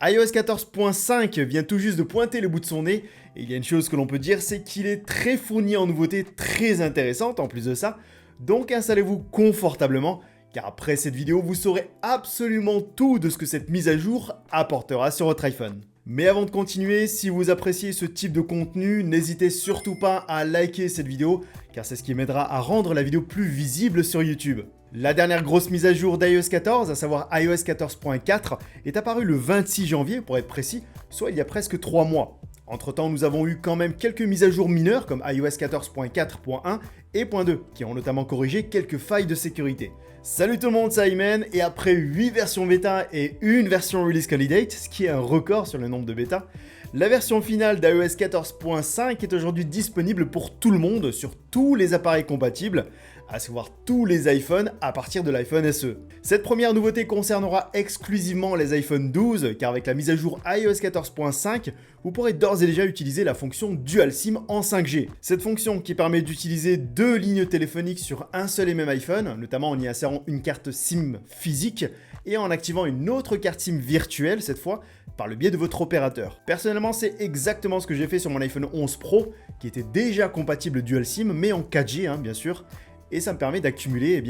iOS 14.5 vient tout juste de pointer le bout de son nez, et il y a une chose que l'on peut dire, c'est qu'il est très fourni en nouveautés très intéressantes en plus de ça, donc installez-vous confortablement, car après cette vidéo, vous saurez absolument tout de ce que cette mise à jour apportera sur votre iPhone. Mais avant de continuer, si vous appréciez ce type de contenu, n'hésitez surtout pas à liker cette vidéo, car c'est ce qui m'aidera à rendre la vidéo plus visible sur YouTube. La dernière grosse mise à jour d'iOS 14, à savoir iOS 14.4, est apparue le 26 janvier pour être précis, soit il y a presque 3 mois. Entre temps, nous avons eu quand même quelques mises à jour mineures comme iOS 14.4.1 et .2 qui ont notamment corrigé quelques failles de sécurité. Salut tout le monde, c'est Ayman, et après 8 versions bêta et une version release candidate, ce qui est un record sur le nombre de bêta, la version finale d'iOS 14.5 est aujourd'hui disponible pour tout le monde sur tous les appareils compatibles, à savoir tous les iPhones à partir de l'iPhone SE. Cette première nouveauté concernera exclusivement les iPhone 12, car avec la mise à jour iOS 14.5, vous pourrez d'ores et déjà utiliser la fonction Dual SIM en 5G. Cette fonction qui permet d'utiliser deux lignes téléphoniques sur un seul et même iPhone, notamment en y insérant une carte SIM physique et en activant une autre carte SIM virtuelle cette fois, par le biais de votre opérateur. Personnellement, c'est exactement ce que j'ai fait sur mon iPhone 11 Pro, qui était déjà compatible Dual SIM, mais en 4G bien sûr, et ça me permet d'accumuler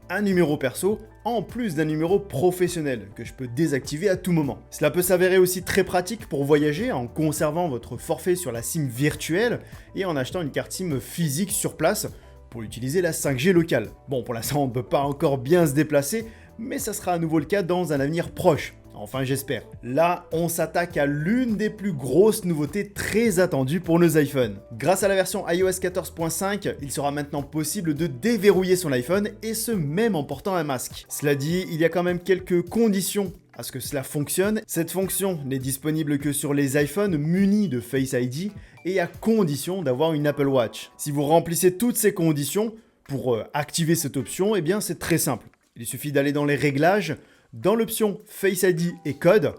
un numéro perso en plus d'un numéro professionnel que je peux désactiver à tout moment. Cela peut s'avérer aussi très pratique pour voyager en conservant votre forfait sur la SIM virtuelle et en achetant une carte SIM physique sur place pour utiliser la 5G locale. Bon, pour l'instant, on ne peut pas encore bien se déplacer, mais ça sera à nouveau le cas dans un avenir proche. Enfin, j'espère. Là, on s'attaque à l'une des plus grosses nouveautés très attendues pour nos iPhones. Grâce à la version iOS 14.5, il sera maintenant possible de déverrouiller son iPhone, et ce même en portant un masque. Cela dit, il y a quand même quelques conditions à ce que cela fonctionne. Cette fonction n'est disponible que sur les iPhones munis de Face ID, et à condition d'avoir une Apple Watch. Si vous remplissez toutes ces conditions, pour activer cette option, c'est très simple. Il suffit d'aller dans les réglages, dans l'option Face ID et code,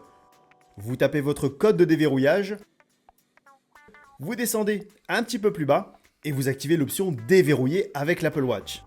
vous tapez votre code de déverrouillage, vous descendez un petit peu plus bas et vous activez l'option déverrouiller avec l'Apple Watch.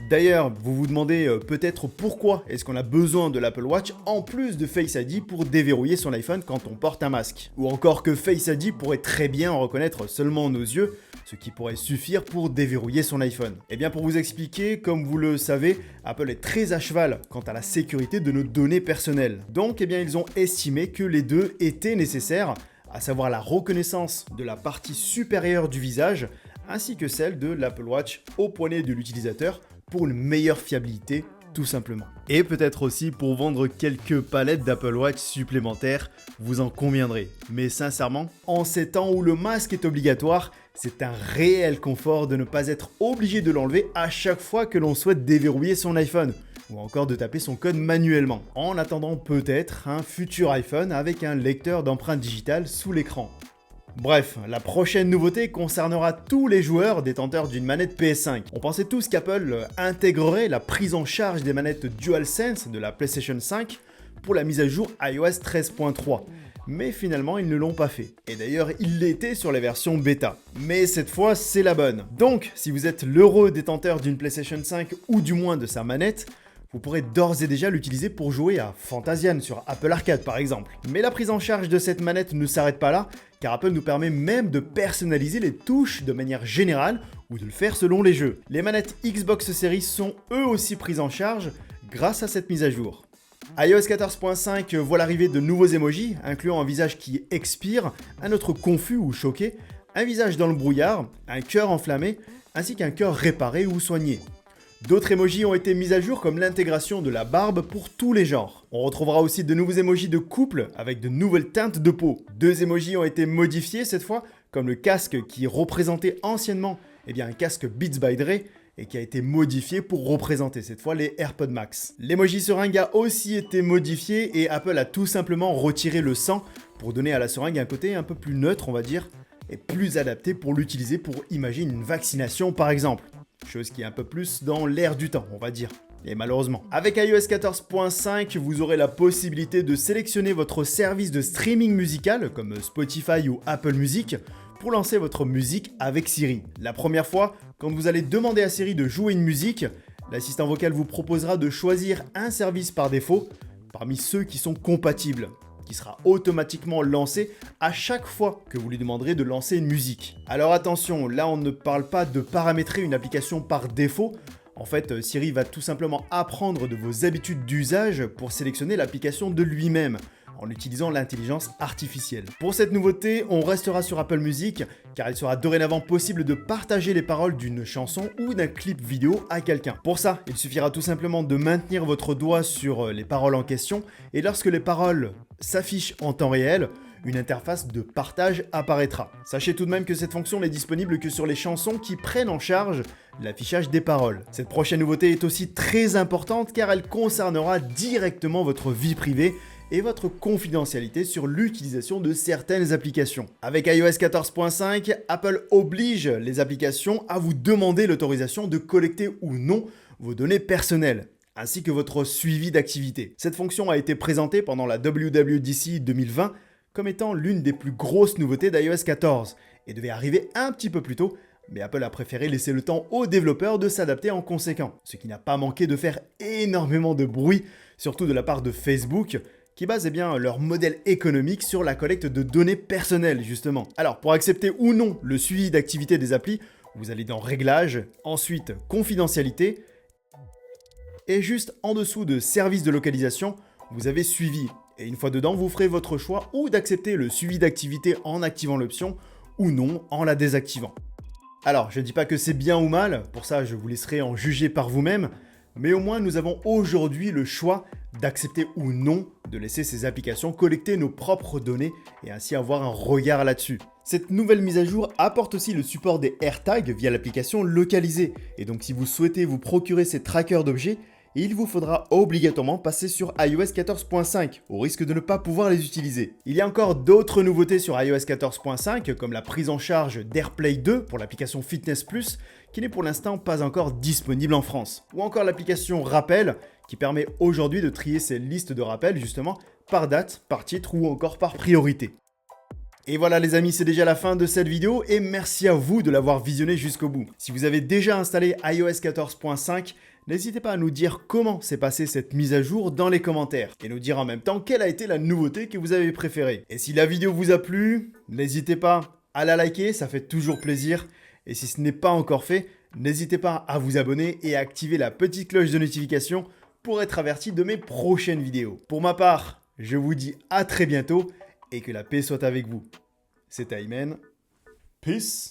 D'ailleurs, vous vous demandez peut-être pourquoi est-ce qu'on a besoin de l'Apple Watch en plus de Face ID pour déverrouiller son iPhone quand on porte un masque. Ou encore que Face ID pourrait très bien en reconnaître seulement nos yeux, ce qui pourrait suffire pour déverrouiller son iPhone. Et bien pour vous expliquer, comme vous le savez, Apple est très à cheval quant à la sécurité de nos données personnelles. Donc ils ont estimé que les deux étaient nécessaires, à savoir la reconnaissance de la partie supérieure du visage, ainsi que celle de l'Apple Watch au poignet de l'utilisateur, pour une meilleure fiabilité, tout simplement. Et peut-être aussi pour vendre quelques palettes d'Apple Watch supplémentaires, vous en conviendrez. Mais sincèrement, en ces temps où le masque est obligatoire, c'est un réel confort de ne pas être obligé de l'enlever à chaque fois que l'on souhaite déverrouiller son iPhone, ou encore de taper son code manuellement, en attendant peut-être un futur iPhone avec un lecteur d'empreintes digitales sous l'écran. Bref, la prochaine nouveauté concernera tous les joueurs détenteurs d'une manette PS5. On pensait tous qu'Apple intégrerait la prise en charge des manettes DualSense de la PlayStation 5 pour la mise à jour iOS 13.3. Mais finalement, ils ne l'ont pas fait. Et d'ailleurs, ils l'étaient sur les versions bêta. Mais cette fois, c'est la bonne. Donc, si vous êtes l'heureux détenteur d'une PlayStation 5 ou du moins de sa manette, vous pourrez d'ores et déjà l'utiliser pour jouer à Fantasian sur Apple Arcade par exemple. Mais la prise en charge de cette manette ne s'arrête pas là, car Apple nous permet même de personnaliser les touches de manière générale ou de le faire selon les jeux. Les manettes Xbox Series sont eux aussi prises en charge grâce à cette mise à jour. iOS 14.5 voit l'arrivée de nouveaux emojis, incluant un visage qui expire, un autre confus ou choqué, un visage dans le brouillard, un cœur enflammé, ainsi qu'un cœur réparé ou soigné. D'autres emojis ont été mis à jour comme l'intégration de la barbe pour tous les genres. On retrouvera aussi de nouveaux emojis de couple avec de nouvelles teintes de peau. Deux emojis ont été modifiés cette fois, comme le casque qui représentait anciennement un casque Beats by Dre et qui a été modifié pour représenter cette fois les AirPods Max. L'emoji seringue a aussi été modifié et Apple a tout simplement retiré le sang pour donner à la seringue un côté un peu plus neutre on va dire et plus adapté pour l'utiliser pour imaginer une vaccination par exemple. Chose qui est un peu plus dans l'air du temps, on va dire. Et malheureusement. Avec iOS 14.5, vous aurez la possibilité de sélectionner votre service de streaming musical, comme Spotify ou Apple Music, pour lancer votre musique avec Siri. La première fois, quand vous allez demander à Siri de jouer une musique, l'assistant vocal vous proposera de choisir un service par défaut, parmi ceux qui sont compatibles, qui sera automatiquement lancé à chaque fois que vous lui demanderez de lancer une musique. Alors attention, là on ne parle pas de paramétrer une application par défaut. En fait, Siri va tout simplement apprendre de vos habitudes d'usage pour sélectionner l'application de lui-même, en utilisant l'intelligence artificielle. Pour cette nouveauté, on restera sur Apple Music, car il sera dorénavant possible de partager les paroles d'une chanson ou d'un clip vidéo à quelqu'un. Pour ça, il suffira tout simplement de maintenir votre doigt sur les paroles en question, et lorsque les paroles s'affichent en temps réel, une interface de partage apparaîtra. Sachez tout de même que cette fonction n'est disponible que sur les chansons qui prennent en charge l'affichage des paroles. Cette prochaine nouveauté est aussi très importante car elle concernera directement votre vie privée et votre confidentialité sur l'utilisation de certaines applications. Avec iOS 14.5, Apple oblige les applications à vous demander l'autorisation de collecter ou non vos données personnelles, ainsi que votre suivi d'activité. Cette fonction a été présentée pendant la WWDC 2020 comme étant l'une des plus grosses nouveautés d'iOS 14 et devait arriver un petit peu plus tôt, mais Apple a préféré laisser le temps aux développeurs de s'adapter en conséquent, ce qui n'a pas manqué de faire énormément de bruit, surtout de la part de Facebook, qui base leur modèle économique sur la collecte de données personnelles justement. Alors pour accepter ou non le suivi d'activité des applis, vous allez dans Réglages, ensuite Confidentialité, et juste en dessous de Services de localisation, vous avez Suivi. Et une fois dedans, vous ferez votre choix ou d'accepter le suivi d'activité en activant l'option ou non en la désactivant. Alors, je ne dis pas que c'est bien ou mal, pour ça je vous laisserai en juger par vous-même, mais au moins nous avons aujourd'hui le choix d'accepter ou non de laisser ces applications collecter nos propres données et ainsi avoir un regard là-dessus. Cette nouvelle mise à jour apporte aussi le support des AirTags via l'application localisée, et donc si vous souhaitez vous procurer ces trackers d'objets, il vous faudra obligatoirement passer sur iOS 14.5, au risque de ne pas pouvoir les utiliser. Il y a encore d'autres nouveautés sur iOS 14.5, comme la prise en charge d'AirPlay 2 pour l'application Fitness Plus, qui n'est pour l'instant pas encore disponible en France. Ou encore l'application Rappel, qui permet aujourd'hui de trier ces listes de rappels justement par date, par titre ou encore par priorité. Et voilà les amis, c'est déjà la fin de cette vidéo et merci à vous de l'avoir visionné jusqu'au bout. Si vous avez déjà installé iOS 14.5, n'hésitez pas à nous dire comment s'est passée cette mise à jour dans les commentaires et nous dire en même temps quelle a été la nouveauté que vous avez préférée. Et si la vidéo vous a plu, n'hésitez pas à la liker, ça fait toujours plaisir. Et si ce n'est pas encore fait, n'hésitez pas à vous abonner et à activer la petite cloche de notification pour être averti de mes prochaines vidéos. Pour ma part, je vous dis à très bientôt et que la paix soit avec vous. C'était Ayman. Peace.